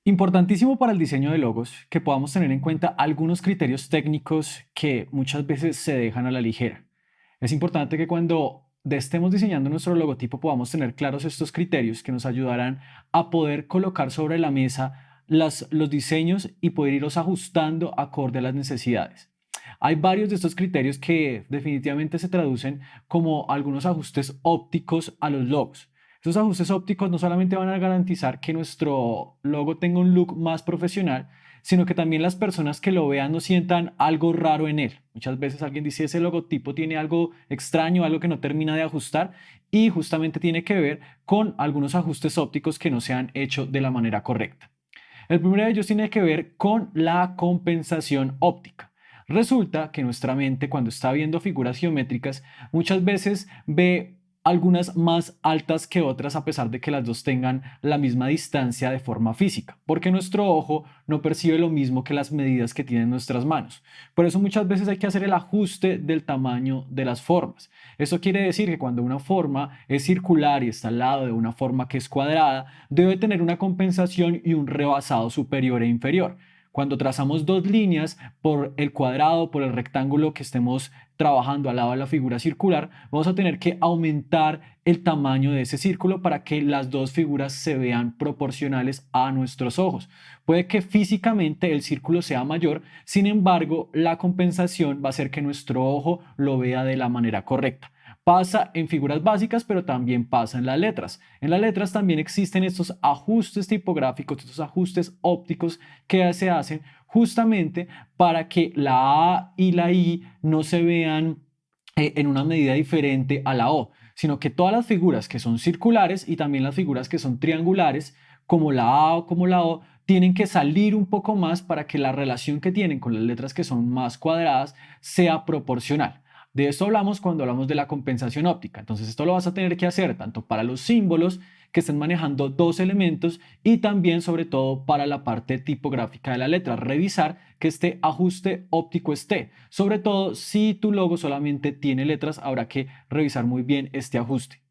Importantísimo para el diseño de logos que podamos tener en cuenta algunos criterios técnicos que muchas veces se dejan a la ligera. Es importante que cuando estemos diseñando nuestro logotipo podamos tener claros estos criterios que nos ayudarán a poder colocar sobre la mesa los diseños y poder irlos ajustando acorde a las necesidades. Hay varios de estos criterios que definitivamente se traducen como algunos ajustes ópticos a los logos. Esos ajustes ópticos no solamente van a garantizar que nuestro logo tenga un look más profesional, sino que también las personas que lo vean no sientan algo raro en él. Muchas veces alguien dice ese logotipo tiene algo extraño, algo que no termina de ajustar y justamente tiene que ver con algunos ajustes ópticos que no se han hecho de la manera correcta. El primero de ellos tiene que ver con la compensación óptica. Resulta que nuestra mente, cuando está viendo figuras geométricas, muchas veces ve algunas más altas que otras a pesar de que las dos tengan la misma distancia de forma física, porque nuestro ojo no percibe lo mismo que las medidas que tienen nuestras manos. Por eso muchas veces hay que hacer el ajuste del tamaño de las formas. Eso quiere decir que cuando una forma es circular y está al lado de una forma que es cuadrada, debe tener una compensación y un rebasado superior e inferior. Cuando trazamos dos líneas por el cuadrado, por el rectángulo que estemos trabajando al lado de la figura circular, vamos a tener que aumentar el tamaño de ese círculo para que las dos figuras se vean proporcionales a nuestros ojos. Puede que físicamente el círculo sea mayor, sin embargo, la compensación va a hacer que nuestro ojo lo vea de la manera correcta. Pasa en figuras básicas, pero también pasa en las letras. En las letras también existen estos ajustes tipográficos, estos ajustes ópticos que se hacen justamente para que la A y la I no se vean en una medida diferente a la O, sino que todas las figuras que son circulares y también las figuras que son triangulares, como la A o como la O, tienen que salir un poco más para que la relación que tienen con las letras que son más cuadradas sea proporcional. De esto hablamos cuando hablamos de la compensación óptica. Entonces esto lo vas a tener que hacer tanto para los símbolos que estén manejando dos elementos y también sobre todo para la parte tipográfica de la letra. Revisar que este ajuste óptico esté. Sobre todo si tu logo solamente tiene letras, habrá que revisar muy bien este ajuste.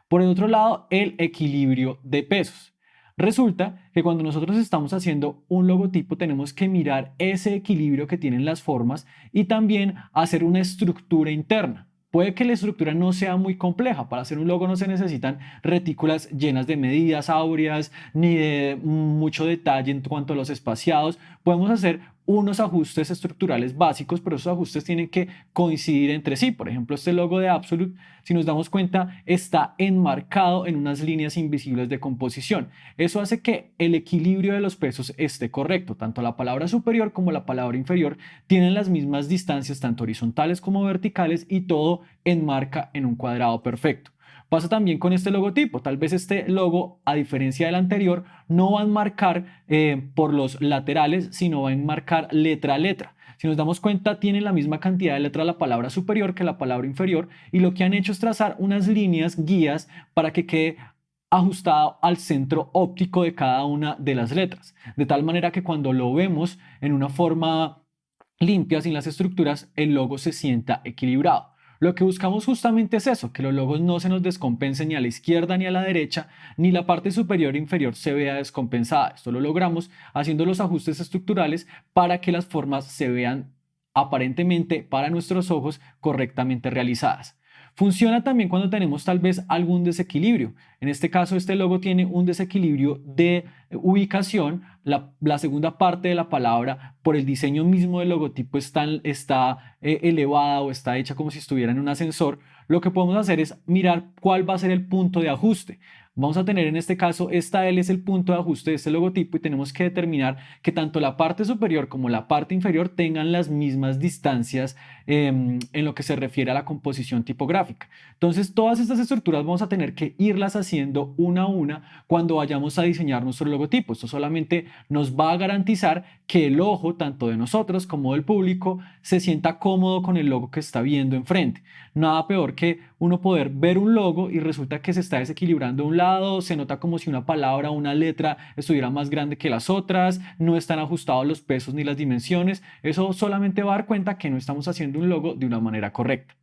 Por el otro lado, el equilibrio de pesos. Resulta que cuando nosotros estamos haciendo un logotipo tenemos que mirar ese equilibrio que tienen las formas y también hacer una estructura interna. Puede que la estructura no sea muy compleja. Para hacer un logo no se necesitan retículas llenas de medidas áureas ni de mucho detalle en cuanto a los espaciados. Podemos hacer unos ajustes estructurales básicos, pero esos ajustes tienen que coincidir entre sí. Por ejemplo, este logo de Absolute, si nos damos cuenta, está enmarcado en unas líneas invisibles de composición. Eso hace que el equilibrio de los pesos esté correcto. Tanto la palabra superior como la palabra inferior tienen las mismas distancias, tanto horizontales como verticales, y todo enmarca en un cuadrado perfecto. Pasa también con este logotipo. Tal vez este logo, a diferencia del anterior, no va a enmarcar por los laterales, sino va a enmarcar letra a letra. Si nos damos cuenta, tiene la misma cantidad de letra la palabra superior que la palabra inferior, y lo que han hecho es trazar unas líneas guías para que quede ajustado al centro óptico de cada una de las letras, de tal manera que cuando lo vemos en una forma limpia, sin las estructuras, el logo se sienta equilibrado. Lo que buscamos justamente es eso, que los logos no se nos descompensen ni a la izquierda ni a la derecha, ni la parte superior e inferior se vea descompensada. Esto lo logramos haciendo los ajustes estructurales para que las formas se vean aparentemente para nuestros ojos correctamente realizadas. Funciona también cuando tenemos tal vez algún desequilibrio. En este caso, este logo tiene un desequilibrio de ubicación. La segunda parte de la palabra, por el diseño mismo del logotipo, está elevada o está hecha como si estuviera en un ascensor. Lo que podemos hacer es mirar cuál va a ser el punto de ajuste. Vamos a tener en este caso, esta L es el punto de ajuste de este logotipo y tenemos que determinar que tanto la parte superior como la parte inferior tengan las mismas distancias en lo que se refiere a la composición tipográfica. Entonces, todas estas estructuras vamos a tener que irlas haciendo una a una cuando vayamos a diseñar nuestro logotipo. Esto solamente nos va a garantizar que el ojo, tanto de nosotros como del público, se sienta cómodo con el logo que está viendo enfrente. Nada peor que uno poder ver un logo y resulta que se está desequilibrando un lado, se nota como si una palabra o una letra estuviera más grande que las otras, no están ajustados los pesos ni las dimensiones. Eso solamente va a dar cuenta que no estamos haciendo un logo de una manera correcta.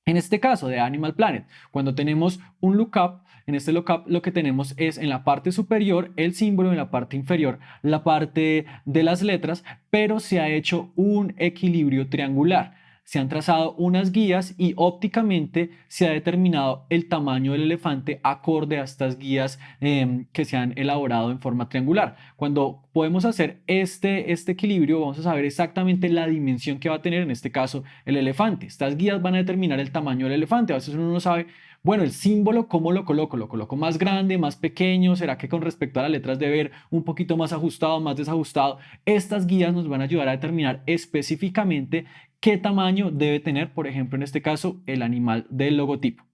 En este caso de Animal Planet, cuando tenemos un lookup, En este lookup lo que tenemos es en la parte superior el símbolo, en la parte inferior la parte de las letras, pero se ha hecho un equilibrio triangular. Se han trazado unas guías y ópticamente se ha determinado el tamaño del elefante acorde a estas guías que se han elaborado en forma triangular. Cuando podemos hacer este equilibrio, vamos a saber exactamente la dimensión que va a tener, en este caso, el elefante. Estas guías van a determinar el tamaño del elefante. A veces uno no sabe, bueno, el símbolo, ¿cómo lo coloco? ¿Lo coloco más grande, más pequeño? ¿Será que con respecto a las letras debe ver un poquito más ajustado, más desajustado? Estas guías nos van a ayudar a determinar específicamente qué tamaño debe tener, por ejemplo, en este caso, el animal del logotipo.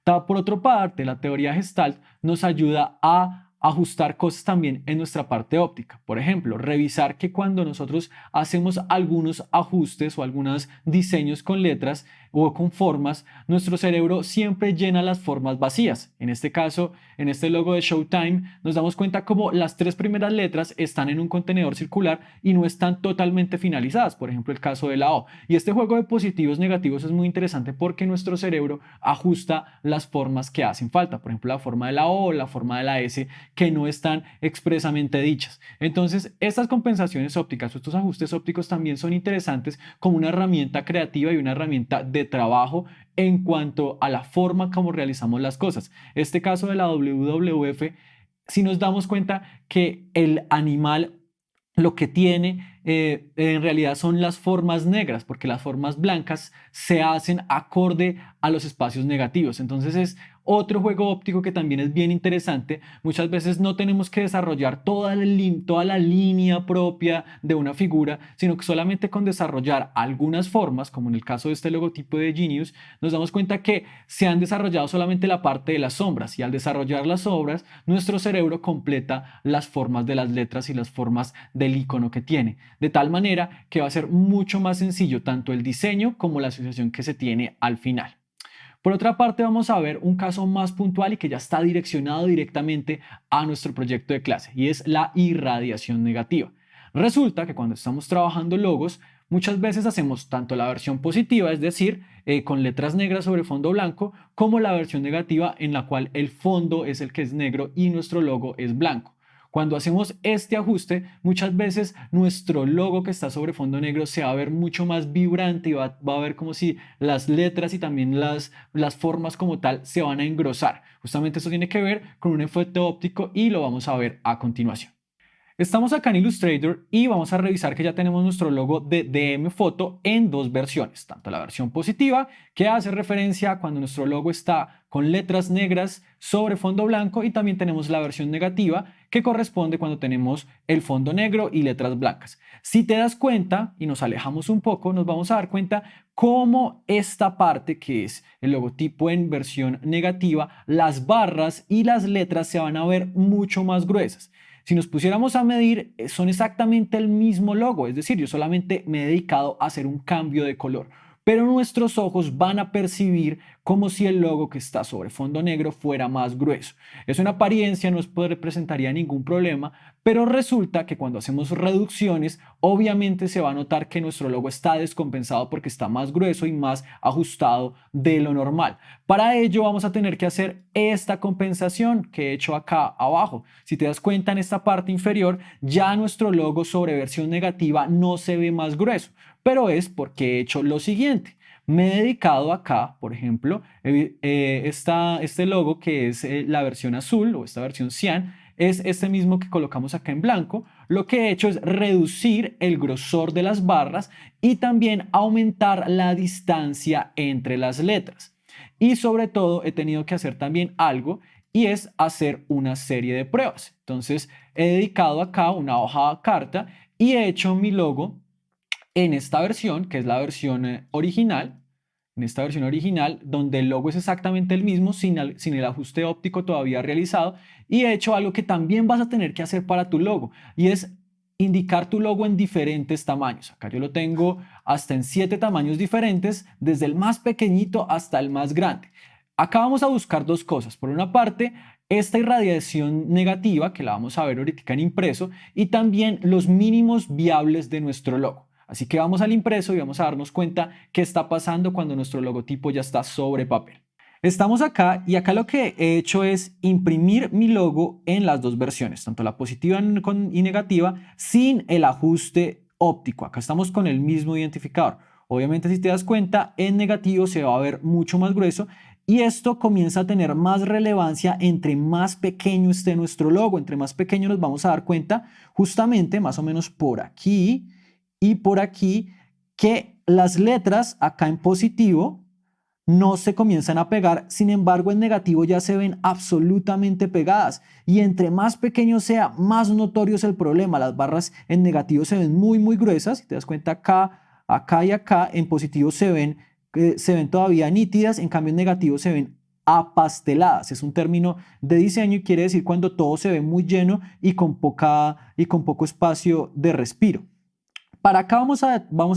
Por otra parte, la teoría Gestalt nos ayuda a ajustar cosas también en nuestra parte óptica. Por ejemplo, revisar que cuando nosotros hacemos algunos ajustes o algunos diseños con letras o con formas, nuestro cerebro siempre llena las formas vacías. En este caso, en este logo de Showtime, nos damos cuenta como las 3 primeras letras están en un contenedor circular y no están totalmente finalizadas. Por ejemplo, el caso de la O. Y este juego de positivos negativos es muy interesante porque nuestro cerebro ajusta las formas que hacen falta. Por ejemplo, la forma de la O o la forma de la S que no están expresamente dichas. Entonces, estas compensaciones ópticas o estos ajustes ópticos también son interesantes como una herramienta creativa y una herramienta de trabajo en cuanto a la forma como realizamos las cosas. Este caso de la WWF, si nos damos cuenta que el animal lo que tiene en realidad son las formas negras, porque las formas blancas se hacen acorde a los espacios negativos. Entonces es otro juego óptico que también es bien interesante. Muchas veces no tenemos que desarrollar toda la línea propia de una figura, sino que solamente con desarrollar algunas formas, como en el caso de este logotipo de Genius, nos damos cuenta que se han desarrollado solamente la parte de las sombras, y al desarrollar las sombras, nuestro cerebro completa las formas de las letras y las formas del icono que tiene, de tal manera que va a ser mucho más sencillo tanto el diseño como la asociación que se tiene al final. Por otra parte, vamos a ver un caso más puntual y que ya está direccionado directamente a nuestro proyecto de clase, y es la irradiación negativa. Resulta que cuando estamos trabajando logos, muchas veces hacemos tanto la versión positiva, es decir, con letras negras sobre fondo blanco, como la versión negativa en la cual el fondo es el que es negro y nuestro logo es blanco. Cuando hacemos este ajuste, muchas veces nuestro logo que está sobre fondo negro se va a ver mucho más vibrante y va a ver como si las letras y también las formas como tal se van a engrosar. Justamente esto tiene que ver con un efecto óptico y lo vamos a ver a continuación. Estamos acá en Illustrator y vamos a revisar que ya tenemos nuestro logo de DM Photo en 2 versiones, tanto la versión positiva, que hace referencia a cuando nuestro logo está con letras negras sobre fondo blanco, y también tenemos la versión negativa, que corresponde cuando tenemos el fondo negro y letras blancas. Si te das cuenta y nos alejamos un poco, nos vamos a dar cuenta cómo esta parte, que es el logotipo en versión negativa, las barras y las letras se van a ver mucho más gruesas. Si nos pusiéramos a medir, son exactamente el mismo logo, es decir, yo solamente me he dedicado a hacer un cambio de color, pero nuestros ojos van a percibir como si el logo que está sobre fondo negro fuera más grueso. Es una apariencia, no representaría ningún problema, pero resulta que cuando hacemos reducciones, obviamente se va a notar que nuestro logo está descompensado porque está más grueso y más ajustado de lo normal. Para ello vamos a tener que hacer esta compensación que he hecho acá abajo. Si te das cuenta, en esta parte inferior ya nuestro logo sobre versión negativa no se ve más grueso, pero es porque he hecho lo siguiente. Me he dedicado acá, por ejemplo, este logo que es la versión azul o esta versión cian, es este mismo que colocamos acá en blanco. Lo que he hecho es reducir el grosor de las barras y también aumentar la distancia entre las letras. Y sobre todo he tenido que hacer también algo, y es hacer una serie de pruebas. Entonces he dedicado acá una hoja carta y he hecho mi logo en esta versión, que es la versión original, en esta versión original, donde el logo es exactamente el mismo, sin el ajuste óptico todavía realizado, y he hecho algo que también vas a tener que hacer para tu logo, y es indicar tu logo en diferentes tamaños. Acá yo lo tengo hasta en 7 tamaños diferentes, desde el más pequeñito hasta el más grande. Acá vamos a buscar 2 cosas. Por una parte, esta irradiación negativa, que la vamos a ver ahorita en impreso, y también los mínimos viables de nuestro logo. Así que vamos al impreso y vamos a darnos cuenta qué está pasando cuando nuestro logotipo ya está sobre papel. Estamos acá y acá lo que he hecho es imprimir mi logo en las dos versiones, tanto la positiva y negativa, sin el ajuste óptico. Acá estamos con el mismo identificador. Obviamente, si te das cuenta, en negativo se va a ver mucho más grueso y esto comienza a tener más relevancia entre más pequeño esté nuestro logo. Entre más pequeño nos vamos a dar cuenta justamente más o menos por aquí y por aquí que las letras acá en positivo no se comienzan a pegar, sin embargo en negativo ya se ven absolutamente pegadas y entre más pequeño sea, más notorio es el problema. Las barras en negativo se ven muy gruesas, si te das cuenta acá, acá y acá, en positivo se ven todavía nítidas, en cambio en negativo se ven apasteladas. Es un término de diseño y quiere decir cuando todo se ve muy lleno y con poco espacio de respiro. Para acá vamos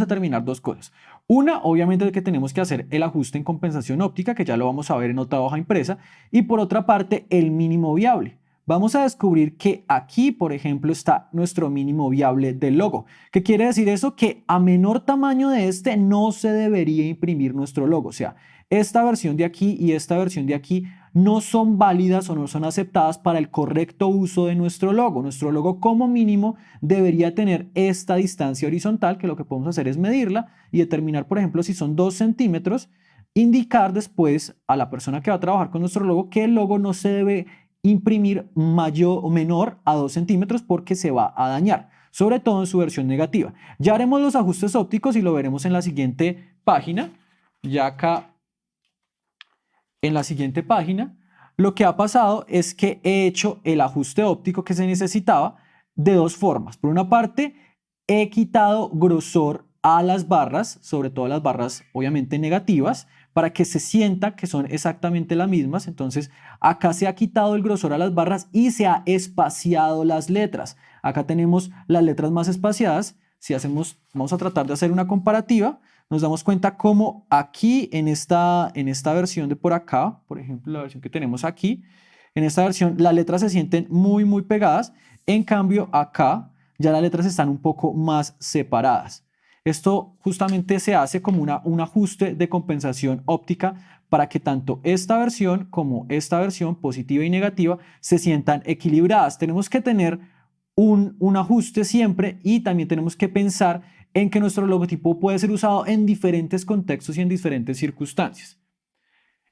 a terminar dos cosas. Una, obviamente, es que tenemos que hacer el ajuste en compensación óptica, que ya lo vamos a ver en otra hoja impresa. Y por otra parte, el mínimo viable. Vamos a descubrir que aquí, por ejemplo, está nuestro mínimo viable del logo. ¿Qué quiere decir eso? Que a menor tamaño de este no se debería imprimir nuestro logo. O sea, esta versión de aquí y esta versión de aquí no son válidas o no son aceptadas para el correcto uso de nuestro logo. Nuestro logo como mínimo debería tener esta distancia horizontal, que lo que podemos hacer es medirla y determinar, por ejemplo, si son 2 centímetros, indicar después a la persona que va a trabajar con nuestro logo que el logo no se debe imprimir mayor o menor a 2 centímetros porque se va a dañar, sobre todo en su versión negativa. Ya haremos los ajustes ópticos y lo veremos en la siguiente página. Ya acá en la siguiente página, lo que ha pasado es que he hecho el ajuste óptico que se necesitaba de dos formas. Por una parte, he quitado grosor a las barras, sobre todo las barras obviamente negativas, para que se sienta que son exactamente las mismas. Entonces, acá se ha quitado el grosor a las barras y se ha espaciado las letras. Acá tenemos las letras más espaciadas. Si vamos a tratar de hacer una comparativa, nos damos cuenta cómo aquí en esta versión de por acá, por ejemplo, la versión que tenemos aquí, en esta versión las letras se sienten muy pegadas, en cambio acá ya las letras están un poco más separadas. Esto justamente se hace como un ajuste de compensación óptica para que tanto esta versión como esta versión positiva y negativa se sientan equilibradas. Tenemos que tener un ajuste siempre y también tenemos que pensar en que nuestro logotipo puede ser usado en diferentes contextos y en diferentes circunstancias.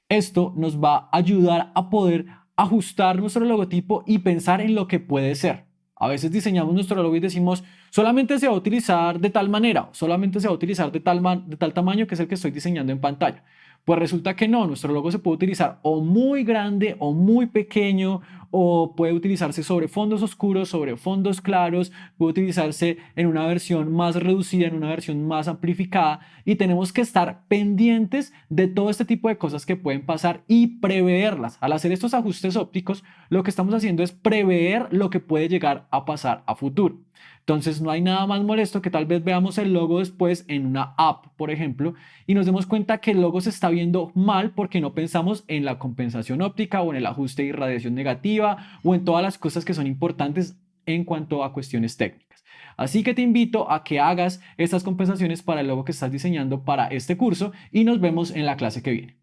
Esto nos va a ayudar a poder ajustar nuestro logotipo y pensar en lo que puede ser. A veces diseñamos nuestro logo y decimos, solamente se va a utilizar de tal manera, solamente se va a utilizar de tal tamaño que es el que estoy diseñando en pantalla. Pues resulta que no, nuestro logo se puede utilizar o muy grande o muy pequeño, o puede utilizarse sobre fondos oscuros, sobre fondos claros, puede utilizarse en una versión más reducida, en una versión más amplificada, y tenemos que estar pendientes de todo este tipo de cosas que pueden pasar y preverlas. Al hacer estos ajustes ópticos, lo que estamos haciendo es prever lo que puede llegar a pasar a futuro. Entonces no hay nada más molesto que tal vez veamos el logo después en una app, por ejemplo, y nos demos cuenta que el logo se está viendo mal porque no pensamos en la compensación óptica o en el ajuste de irradiación negativa o en todas las cosas que son importantes en cuanto a cuestiones técnicas. Así que te invito a que hagas estas compensaciones para el logo que estás diseñando para este curso y nos vemos en la clase que viene.